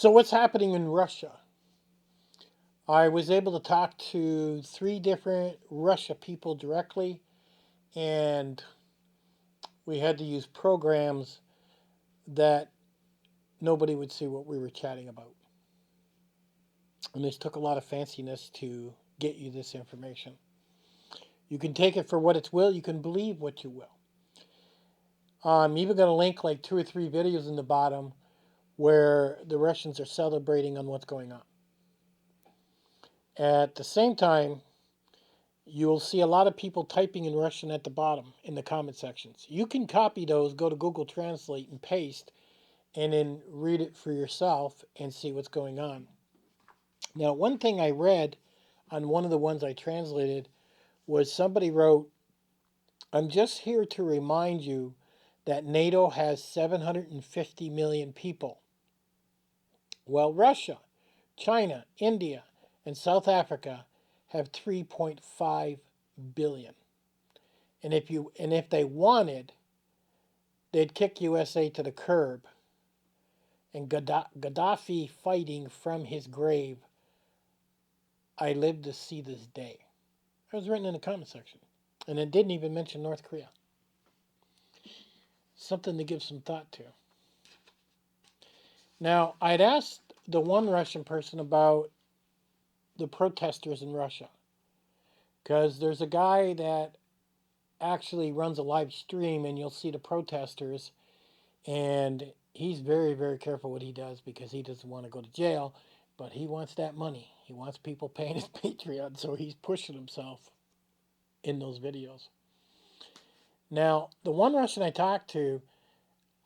So what's happening in Russia? I was able to talk to 3 different Russia people directly, and we had to use programs that nobody would see what we were chatting about. And this took a lot of fanciness to get you this information. You can take it for what it's will. You can believe what you will. I'm even going to link like 2 or 3 videos in the bottom where the Russians are celebrating on what's going on. At the same time, you'll see a lot of people typing in Russian at the bottom in the comment sections. You can copy those, go to Google Translate and paste, and then read it for yourself and see what's going on. Now, one thing I read on one of the ones I translated was somebody wrote, I'm just here to remind you that NATO has 750 million people. Well, Russia, China, India, and South Africa have 3.5 billion. And if they wanted, they'd kick USA to the curb. And Gaddafi fighting from his grave, I live to see this day. It was written in the comment section. And it didn't even mention North Korea. Something to give some thought to. Now, I'd asked the one Russian person about the protesters in Russia. Because there's a guy that actually runs a live stream, and you'll see the protesters. And he's very, very careful what he does because he doesn't want to go to jail. But he wants that money. He wants people paying his Patreon, so he's pushing himself in those videos. Now, the one Russian I talked to,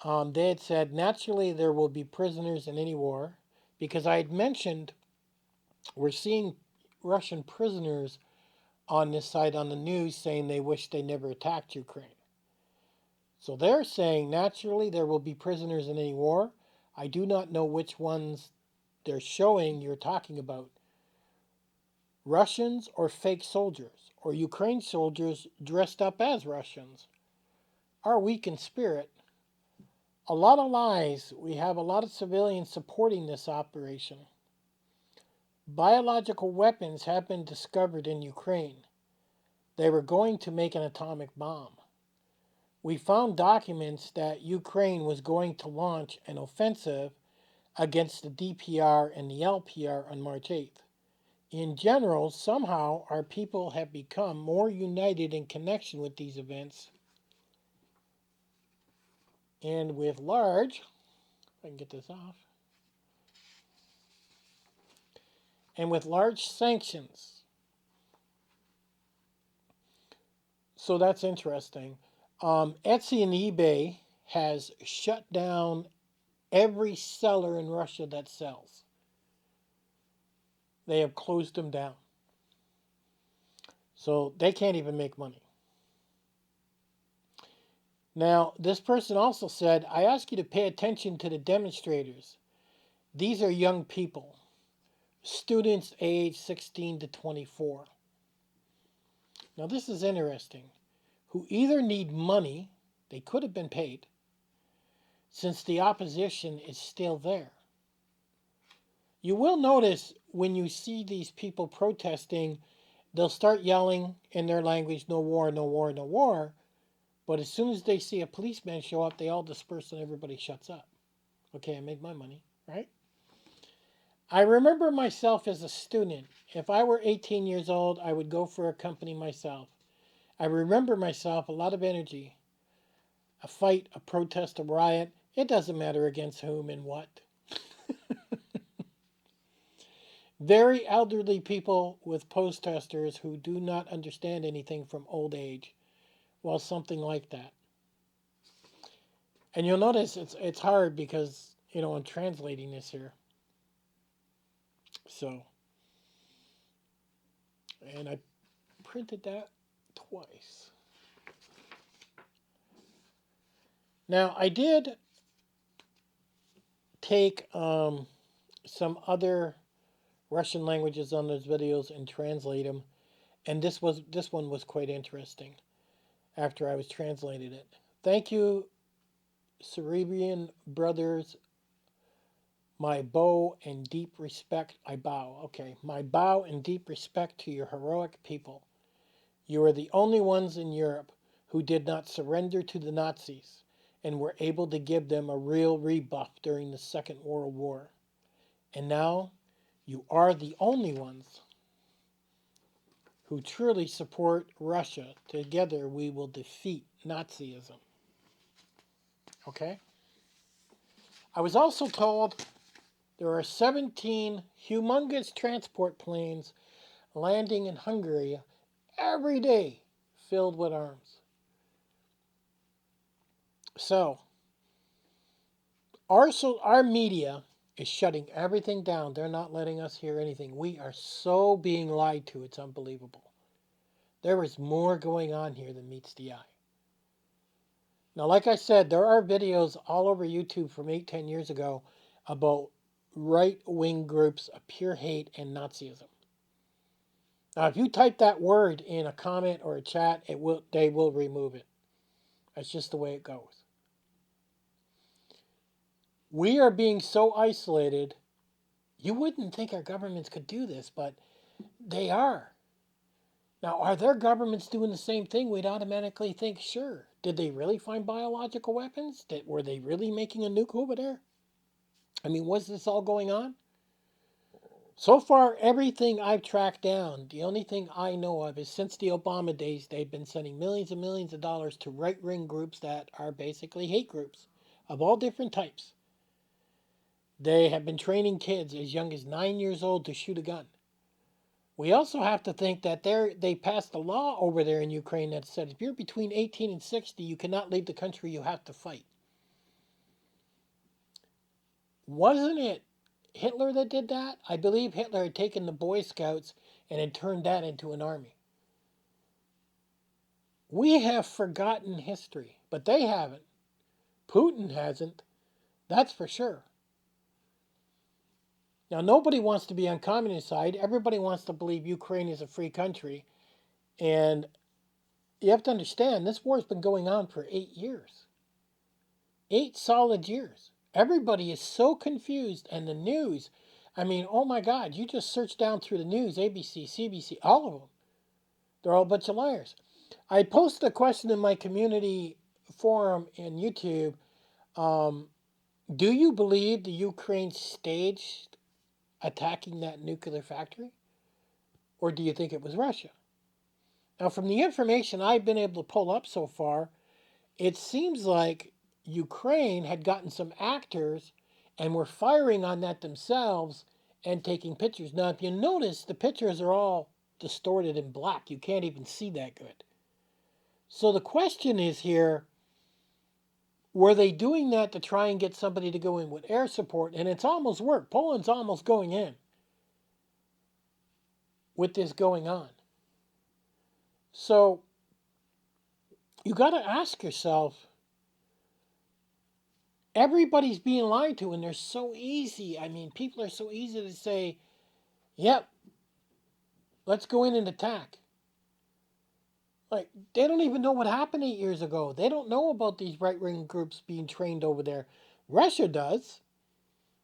they had said, naturally there will be prisoners in any war, because I had mentioned we're seeing Russian prisoners on this side on the news saying they wish they never attacked Ukraine. So they're saying naturally there will be prisoners in any war. I do not know which ones they're showing you're talking about. Russians or fake soldiers, or Ukraine soldiers dressed up as Russians, are weak in spirit. A lot of lies. We have a lot of civilians supporting this operation. Biological weapons have been discovered in Ukraine. They were going to make an atomic bomb. We found documents that Ukraine was going to launch an offensive against the DPR and the LPR on March 8th. In general, somehow our people have become more united in connection with these events. And with large, if I can get this off, and with large sanctions. So that's interesting. Etsy and eBay has shut down every seller in Russia that sells. They have closed them down. So they can't even make money. Now, this person also said, I ask you to pay attention to the demonstrators. These are young people, students aged 16 to 24. Now, this is interesting, who either need money, they could have been paid, since the opposition is still there. You will notice when you see these people protesting, they'll start yelling in their language, no war, no war, no war. But as soon as they see a policeman show up, they all disperse and everybody shuts up. Okay, I made my money, right? I remember myself as a student. If I were 18 years old, I would go for a company myself. I remember myself, a lot of energy. A fight, a protest, a riot. It doesn't matter against whom and what. Very elderly people with protesters who do not understand anything from old age. Well, something like that. And you'll notice it's hard because, I'm translating this here. So, and I printed that twice. Now, I did take some other Russian languages on those videos and translate them, and this one was quite interesting after I was translated it. Thank you, Cerebrian Brothers My bow and deep respect, I bow. Okay, my bow and deep respect to your heroic people. You are the only ones in Europe who did not surrender to the Nazis and were able to give them a real rebuff during the Second World War. And now you are the only ones who truly support Russia. Together we will defeat Nazism. Okay? I was also told there are 17 humongous transport planes landing in Hungary every day filled with arms. So, our media is shutting everything down. They're not letting us hear anything. We are so being lied to, it's unbelievable. There is more going on here than meets the eye. Now, like I said, there are videos all over YouTube from 8-10 years ago about right-wing groups of pure hate and Nazism. Now, if you type that word in a comment or a chat, they will remove it. That's just the way it goes. We are being so isolated. You wouldn't think our governments could do this, but they are. Now, are their governments doing the same thing? We'd automatically think, sure. Did they really find biological weapons? Were they really making a nuke over there? I mean, was this all going on? So far, everything I've tracked down, the only thing I know of is since the Obama days, they've been sending millions and millions of dollars to right-wing groups that are basically hate groups of all different types. They have been training kids as young as 9 years old to shoot a gun. We also have to think that they passed a law over there in Ukraine that said if you're between 18 and 60, you cannot leave the country, you have to fight. Wasn't it Hitler that did that? I believe Hitler had taken the Boy Scouts and had turned that into an army. We have forgotten history, but they haven't. Putin hasn't, that's for sure. Now, nobody wants to be on communist side. Everybody wants to believe Ukraine is a free country. And you have to understand, this war has been going on for 8 years. 8 solid years. Everybody is so confused, and the news, I mean, oh my God, you just search down through the news, ABC, CBC, all of them. They're all a bunch of liars. I posted a question in my community forum in YouTube. Do you believe the Ukraine staged attacking that nuclear factory? Or do you think it was Russia? Now, from the information I've been able to pull up so far, it seems like Ukraine had gotten some actors and were firing on that themselves and taking pictures. Now, if you notice, the pictures are all distorted in black. You can't even see that good. So the question is here, were they doing that to try and get somebody to go in with air support? And it's almost worked. Poland's almost going in with this going on. So you got to ask yourself, everybody's being lied to, and they're so easy. I mean, people are so easy to say, yep, let's go in and attack. Like, they don't even know what happened 8 years ago. They don't know about these right-wing groups being trained over there. Russia does.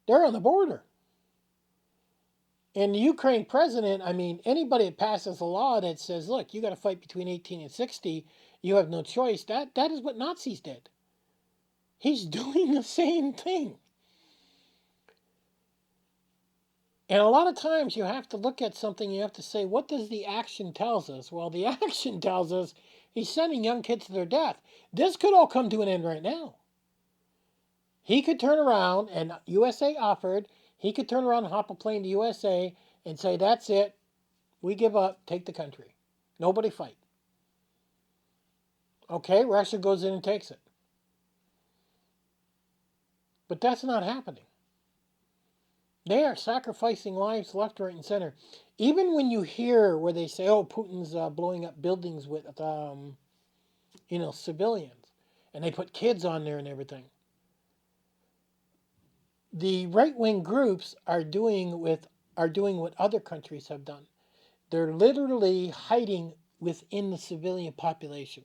They're on the border. And the Ukraine president, I mean, anybody that passes a law that says, look, you got to fight between 18 and 60, you have no choice, that is what Nazis did. He's doing the same thing. And a lot of times you have to look at something, you have to say, what does the action tells us? Well, the action tells us he's sending young kids to their death. This could all come to an end right now. He could turn around, and USA offered, he could turn around and hop a plane to USA and say, that's it, we give up, take the country. Nobody fight. Okay, Russia goes in and takes it. But that's not happening. They are sacrificing lives left, right, and center. Even when you hear where they say, oh, Putin's blowing up buildings with, civilians, and they put kids on there and everything. The right-wing groups are doing what other countries have done. They're literally hiding within the civilian population.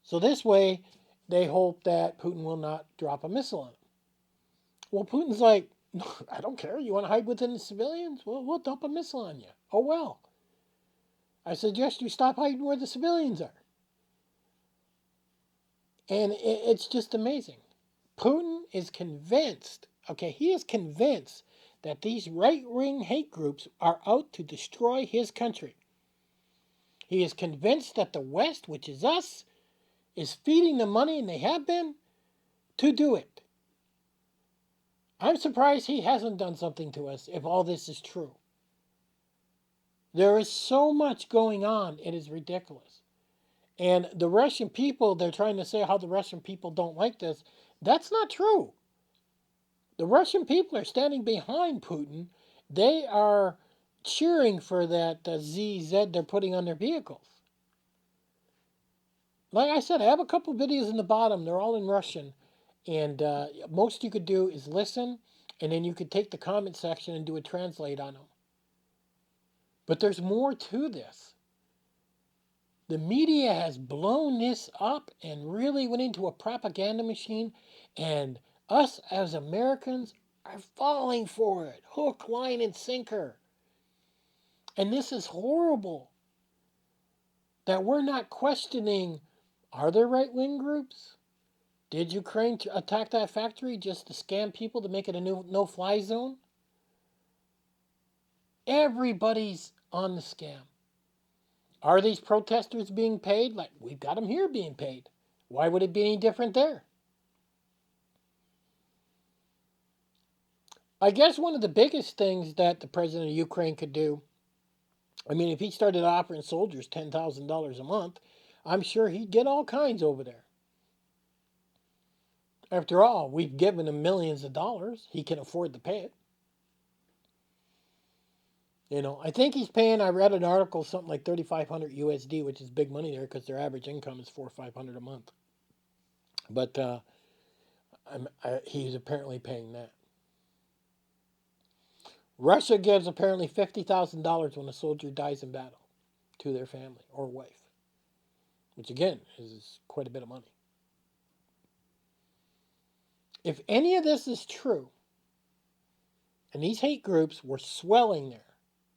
So this way, they hope that Putin will not drop a missile on them. Well, Putin's like, "No, I don't care. You want to hide within the civilians? Well, we'll dump a missile on you. Oh, well. I suggest you stop hiding where the civilians are." And it's just amazing. Putin is convinced, okay, he is convinced that these right wing hate groups are out to destroy his country. He is convinced that the West, which is us, is feeding the money, and they have been, to do it. I'm surprised he hasn't done something to us if all this is true. There is so much going on, it is ridiculous. And the Russian people, they're trying to say how the Russian people don't like this. That's not true. The Russian people are standing behind Putin. They are cheering for that ZZ they're putting on their vehicles. Like I said, I have a couple videos in the bottom. They're all in Russian. And most you could do is listen, and then you could take the comment section and do a translate on them. But there's more to this. The media has blown this up and really went into a propaganda machine, and us as Americans are falling for it, hook, line, and sinker. And this is horrible that we're not questioning, are there right wing groups? Did Ukraine attack that factory just to scam people to make it a new no-fly zone? Everybody's on the scam. Are these protesters being paid? Like, we've got them here being paid. Why would it be any different there? I guess one of the biggest things that the president of Ukraine could do, I mean, if he started offering soldiers $10,000 a month, I'm sure he'd get all kinds over there. After all, we've given him millions of dollars. He can afford to pay it. I think he's paying, I read an article, something like 3,500 USD, which is big money there because their average income is 400 or 500 a month. But he's apparently paying that. Russia gives apparently $50,000 when a soldier dies in battle to their family or wife, which again is quite a bit of money. If any of this is true, and these hate groups were swelling there,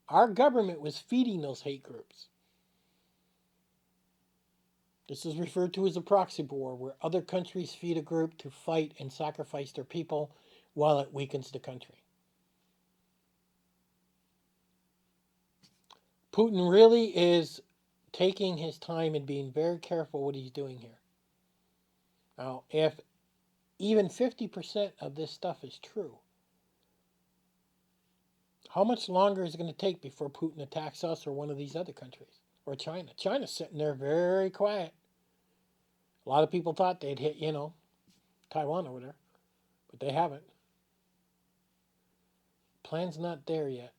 our government was feeding those hate groups. This is referred to as a proxy war, where other countries feed a group to fight and sacrifice their people while it weakens the country. Putin really is taking his time and being very careful what he's doing here. Now, if even 50% of this stuff is true, how much longer is it going to take before Putin attacks us or one of these other countries? Or China? China's sitting there very quiet. A lot of people thought they'd hit, Taiwan over there, but they haven't. Plan's not there yet.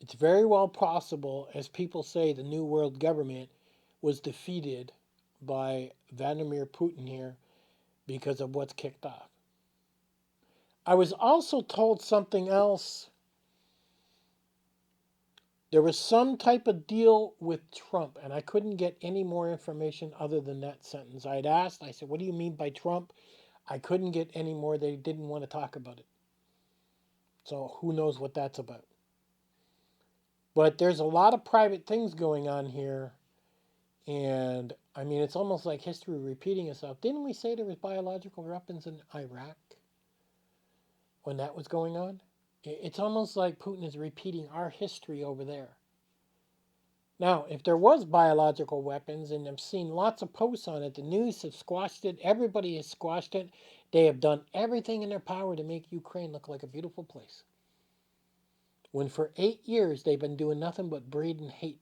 It's very well possible, as people say, the New World Government was defeated by Vladimir Putin here because of what's kicked off. I was also told something else. There was some type of deal with Trump, and I couldn't get any more information other than that sentence. I'd asked, I said, what do you mean by Trump? I couldn't get any more. They didn't want to talk about it. So who knows what that's about. But there's a lot of private things going on here. And I mean, it's almost like history repeating itself. Didn't we say there was biological weapons in Iraq when that was going on? It's almost like Putin is repeating our history over there. Now, if there was biological weapons, and I've seen lots of posts on it, the news have squashed it, everybody has squashed it. They have done everything in their power to make Ukraine look like a beautiful place. When for 8 years they've been doing nothing but breeding hate.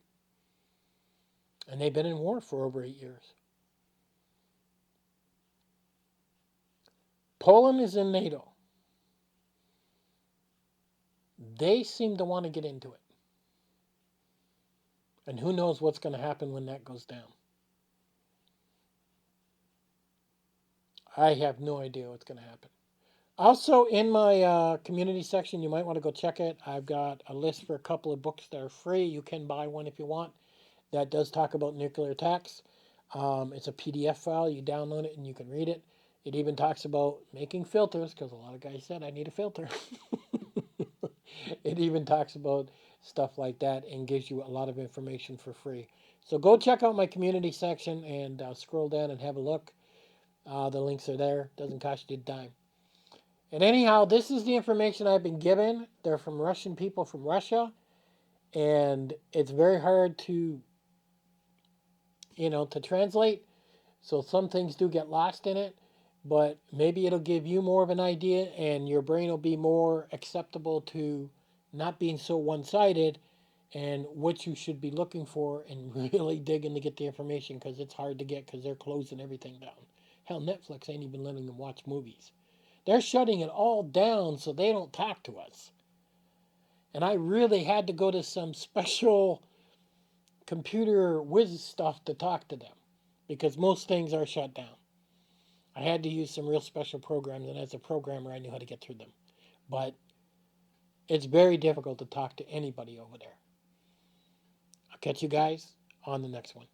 And they've been in war for over 8 years. Poland is in NATO. They seem to want to get into it. And who knows what's going to happen when that goes down. I have no idea what's going to happen. Also, in my community section, you might want to go check it. I've got a list for a couple of books that are free. You can buy one if you want. That does talk about nuclear attacks. It's a PDF file. You download it and you can read it. It even talks about making filters because a lot of guys said I need a filter. It even talks about stuff like that and gives you a lot of information for free. So go check out my community section and scroll down and have a look. The links are there. Doesn't cost you a dime. And anyhow, this is the information I've been given. They're from Russian people from Russia, and it's very hard to, to translate. So some things do get lost in it, but maybe it'll give you more of an idea, and your brain will be more acceptable to not being so one-sided, and what you should be looking for and really digging to get the information because it's hard to get because they're closing everything down. Hell, Netflix ain't even letting them watch movies. They're shutting it all down so they don't talk to us. And I really had to go to some special computer whiz stuff to talk to them because most things are shut down. I had to use some real special programs, and as a programmer, I knew how to get through them. But it's very difficult to talk to anybody over there. I'll catch you guys on the next one.